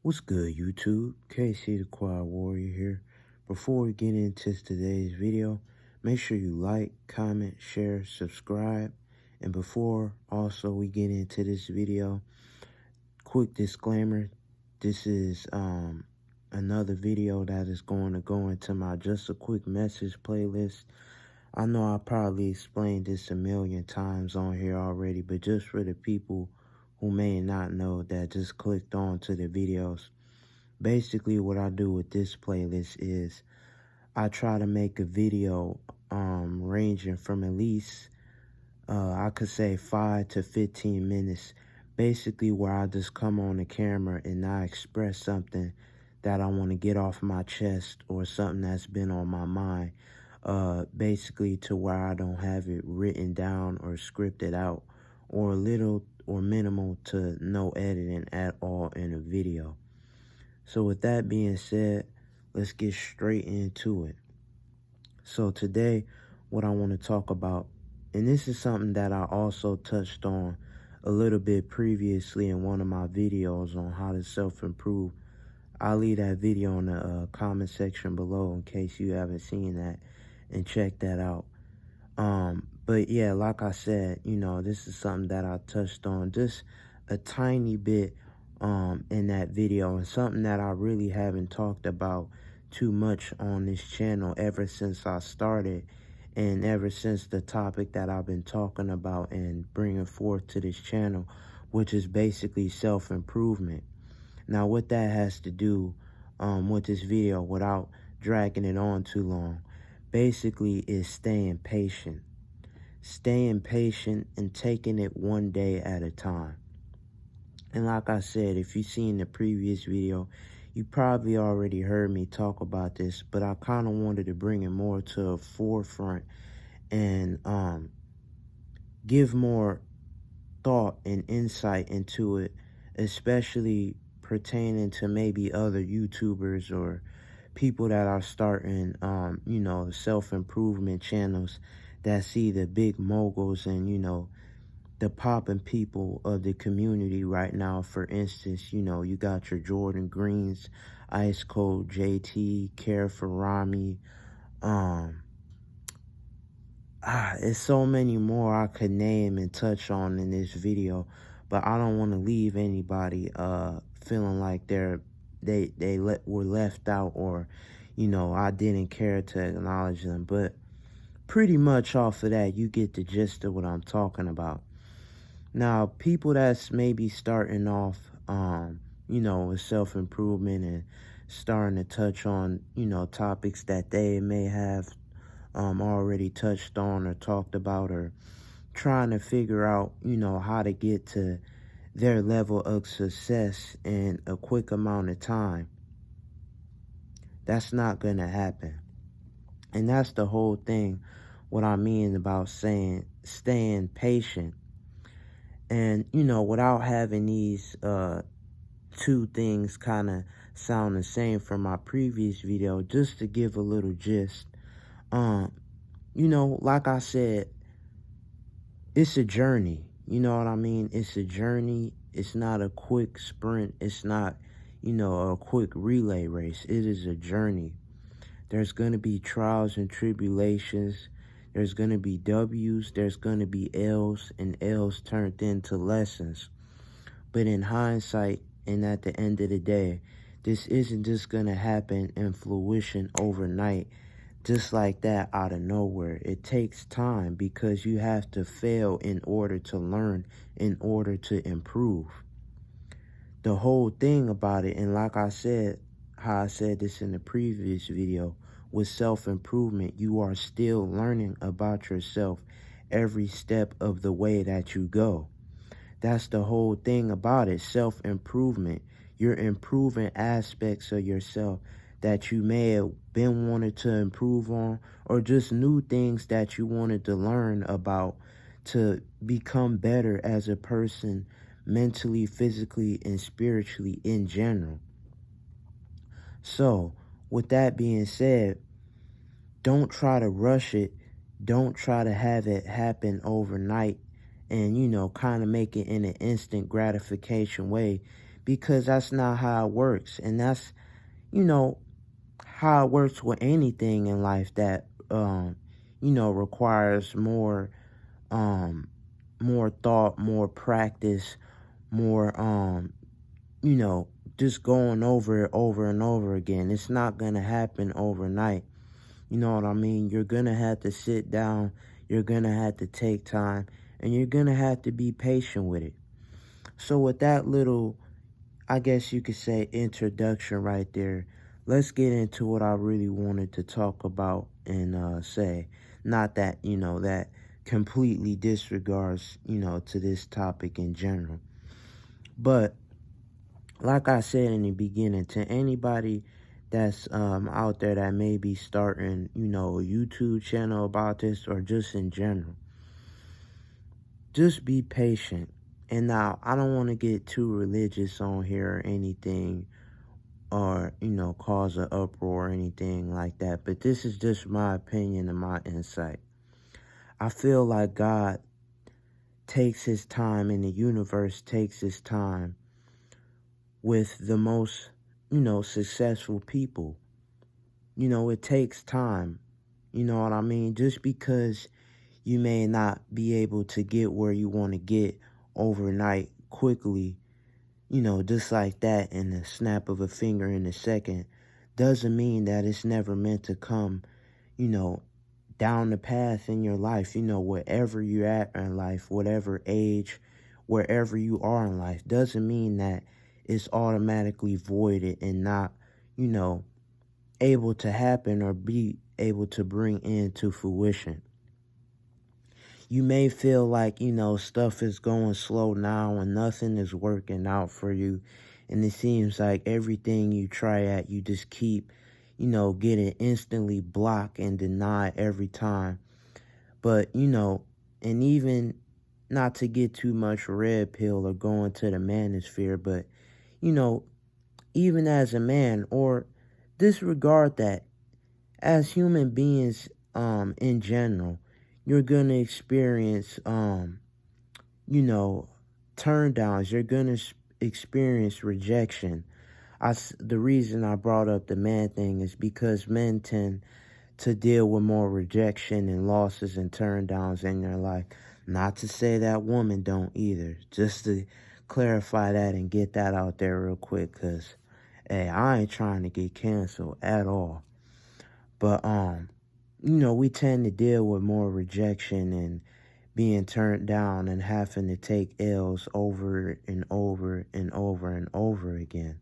What's good, YouTube? KC the Quiet Warrior here. Before we get into today's video, make sure you like, comment, share, subscribe. And before also we get into this video, quick disclaimer, this is another video that is going to go into my Just a Quick Message playlist. I know I probably explained this a million times on here already, but just for the people who may not know that just clicked on to the videos, basically what I do with this playlist is I try to make a video ranging from at least I could say 5 to 15 minutes, basically where I just come on the camera and I express something that I want to get off my chest or something that's been on my mind, basically to where I don't have it written down or scripted out, or little or minimal to no editing at all in a video. So with that being said, let's get straight into it. So today, what I want to talk about, and this is something that I also touched on a little bit previously in one of my videos on how to self-improve. I'll leave that video in the comment section below in case you haven't seen that, and check that out. But yeah, like I said, this is something that I touched on just a tiny bit in that video, and something that I really haven't talked about too much on this channel ever since I started, and ever since the topic that I've been talking about and bringing forth to this channel, which is basically self-improvement. Now, what that has to do with this video, without dragging it on too long, basically is staying patient. Staying patient and taking it one day at a time. And like I said, if you've seen the previous video, you probably already heard me talk about this, but I kind of wanted to bring it more to a forefront and give more thought and insight into it, especially pertaining to maybe other YouTubers or people that are starting, self-improvement channels that see the big moguls and, the popping people of the community right now. For instance, you got your Jordan Greens, Ice Cold JT, Care for Rami. It's so many more I could name and touch on in this video, but I don't want to leave anybody feeling like were left out, or I didn't care to acknowledge them. But pretty much off of that, you get the gist of what I'm talking about. Now, people that's maybe starting off, with self-improvement and starting to touch on, topics that they may have already touched on or talked about, or trying to figure out, how to get to their level of success in a quick amount of time. That's not going to happen. And that's the whole thing, what I mean about saying staying patient. And, without having these two things kind of sound the same from my previous video, just to give a little gist, like I said, it's a journey. You know what I mean? It's a journey. It's not a quick sprint. It's not, a quick relay race. It is a journey. There's going to be trials and tribulations. There's going to be W's, there's going to be L's, and L's turned into lessons. But in hindsight, and at the end of the day, this isn't just going to happen in fruition overnight, just like that out of nowhere. It takes time, because you have to fail in order to learn, in order to improve. The whole thing about it, and like I said, how I said this in the previous video, with self-improvement, you are still learning about yourself every step of the way that you go. That's the whole thing about it, self-improvement. You're improving aspects of yourself that you may have been wanting to improve on, or just new things that you wanted to learn about to become better as a person, mentally, physically, and spiritually in general. So, with that being said, don't try to rush it. Don't try to have it happen overnight and, kind of make it in an instant gratification way, because that's not how it works. And that's, you know, how it works with anything in life that, requires um, more thought, more practice, more, you know, just going over it over and over again. It's not going to happen overnight. You know what I mean? You're going to have to sit down, you're going to have to take time, and you're going to have to be patient with it. So with that little, I guess you could say, introduction right there, let's get into what I really wanted to talk about and say. Not that, that completely disregards, to this topic in general. But like I said in the beginning, to anybody that's out there that may be starting, a YouTube channel about this or just in general, just be patient. And now, I don't want to get too religious on here or anything, or, cause an uproar or anything like that. But this is just my opinion and my insight. I feel like God takes his time and the universe takes his time with the most, successful people. It takes time. You know what I mean? Just because you may not be able to get where you want to get overnight quickly, just like that in the snap of a finger in a second, doesn't mean that it's never meant to come, you know, down the path in your life, wherever you're at in life, whatever age, wherever you are in life, doesn't mean that it's automatically voided and not, you know, able to happen or be able to bring into fruition. You may feel like, stuff is going slow now and nothing is working out for you. And it seems like everything you try at, you just keep, getting instantly blocked and denied every time. But, and even not to get too much red pill or go into the manosphere, but, you know, even as a man, or disregard that, as human beings in general, you're gonna experience turn downs. You're gonna experience rejection. The reason I brought up the man thing is because men tend to deal with more rejection and losses and turn downs in their life. Not to say that women don't either. Just to clarify that and get that out there real quick, cause hey, I ain't trying to get canceled at all. But we tend to deal with more rejection and being turned down and having to take L's over and over and over and over again.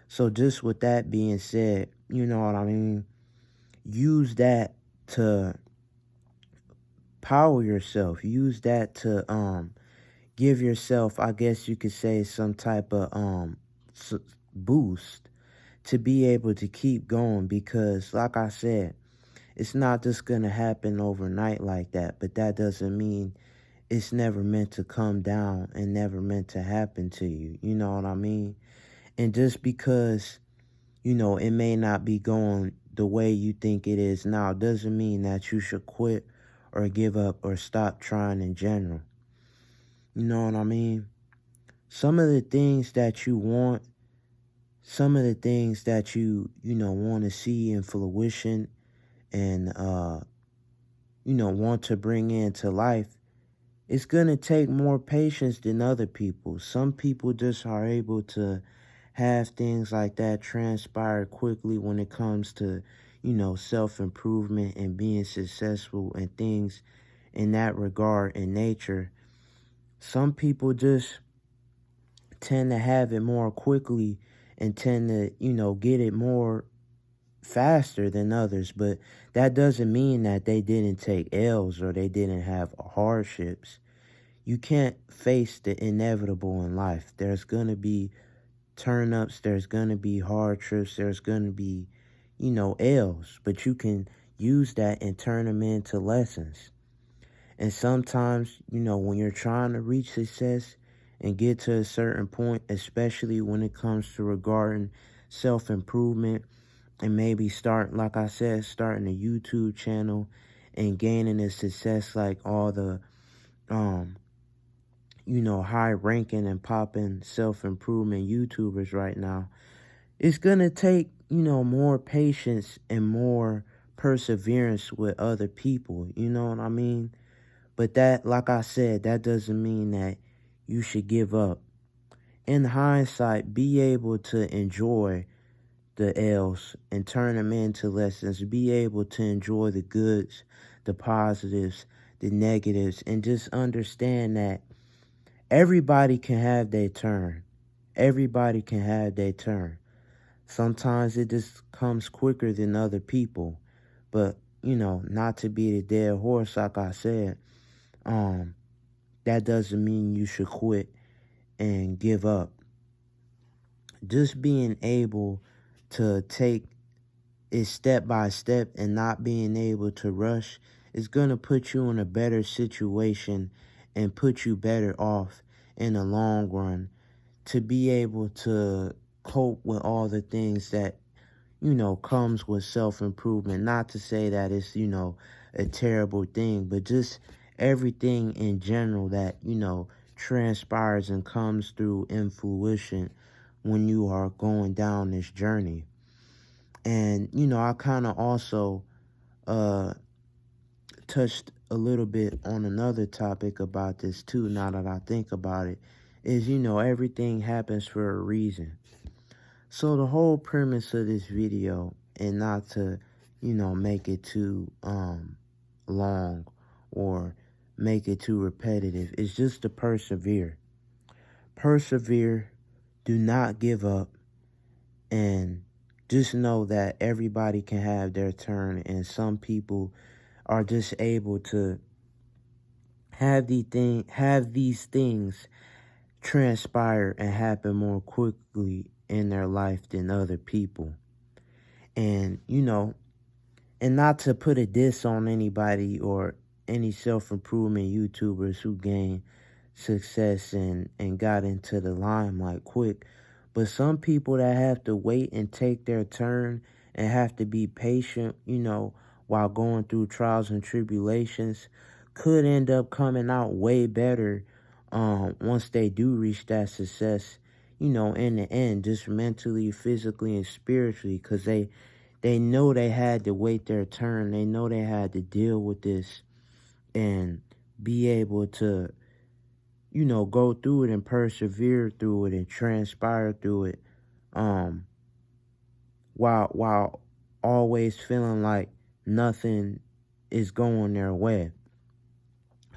So just with that being said, you know what I mean? Use that to power yourself. Use that to give yourself, I guess you could say, some type of boost to be able to keep going, because like I said, it's not just going to happen overnight like that, but that doesn't mean it's never meant to come down and never meant to happen to you. You know what I mean? And just because, it may not be going the way you think it is now, doesn't mean that you should quit or give up or stop trying in general. You know what I mean? Some of the things that you want, some of the things that you want to see in fruition and, want to bring into life, it's going to take more patience than other people. Some people just are able to have things like that transpire quickly when it comes to, self-improvement and being successful and things in that regard in nature. Some people just tend to have it more quickly and tend to, get it more faster than others, but that doesn't mean that they didn't take L's or they didn't have hardships. You can't face the inevitable in life. There's going to be turn ups, there's going to be hardships, there's going to be, L's, but you can use that and turn them into lessons. And sometimes, when you're trying to reach success and get to a certain point, especially when it comes to regarding self-improvement, and maybe like I said, starting a YouTube channel and gaining a success like all the, high ranking and popping self-improvement YouTubers right now, it's going to take, more patience and more perseverance with other people. You know what I mean? But that, like I said, that doesn't mean that you should give up. In hindsight, be able to enjoy the L's and turn them into lessons. Be able to enjoy the goods, the positives, the negatives, and just understand that everybody can have their turn. Everybody can have their turn. Sometimes it just comes quicker than other people. But, not to be the dead horse, like I said, that doesn't mean you should quit and give up. Just being able to take it step by step and not being able to rush is going to put you in a better situation and put you better off in the long run to be able to cope with all the things that, comes with self-improvement. Not to say that it's, a terrible thing, but just everything in general that, transpires and comes through in fruition when you are going down this journey. And, I kind of also touched a little bit on another topic about this too, now that I think about it, is, everything happens for a reason. So the whole premise of this video, and not to, make it too long or make it too repetitive, is just to persevere. Persevere, do not give up, and just know that everybody can have their turn, and some people are just able to have these things transpire and happen more quickly in their life than other people. And, and not to put a diss on anybody or any self-improvement YouTubers who gain success and got into the limelight quick, but some people that have to wait and take their turn and have to be patient, while going through trials and tribulations, could end up coming out way better once they do reach that success, in the end, just mentally, physically, and spiritually, because they know they had to wait their turn. They know they had to deal with this and be able to, go through it and persevere through it and transpire through it, while always feeling like nothing is going their way.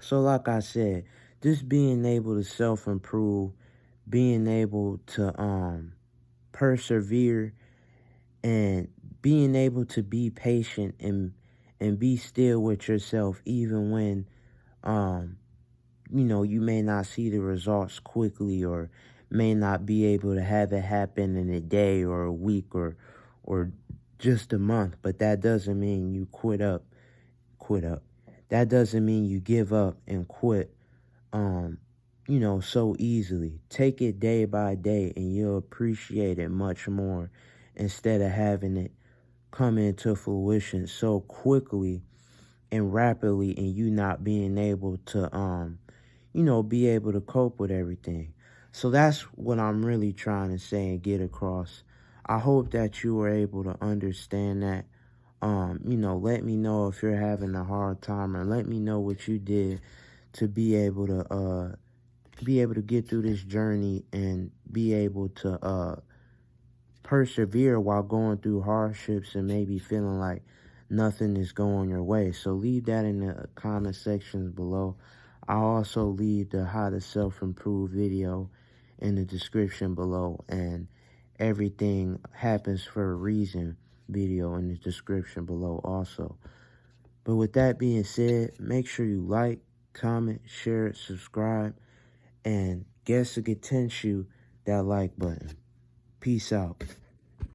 So like I said, just being able to self-improve, being able to persevere, and being able to be patient and be still with yourself, even when you may not see the results quickly, or may not be able to have it happen in a day or a week or just a month. But that doesn't mean you quit up. That doesn't mean you give up and quit so easily. Take it day by day and you'll appreciate it much more, instead of having it come into fruition so quickly and rapidly and you not being able to be able to cope with everything. So that's what I'm really trying to say and get across. I hope that you were able to understand that. Let me know if you're having a hard time, or let me know what you did to be able to get through this journey and be able to persevere while going through hardships and maybe feeling like nothing is going your way. So leave that in the comment sections below. I'll also leave the how to self-improve video in the description below, and everything happens for a reason video in the description below also. But with that being said, make sure you like, comment, share, subscribe, and guess to get you that like button. Peace out.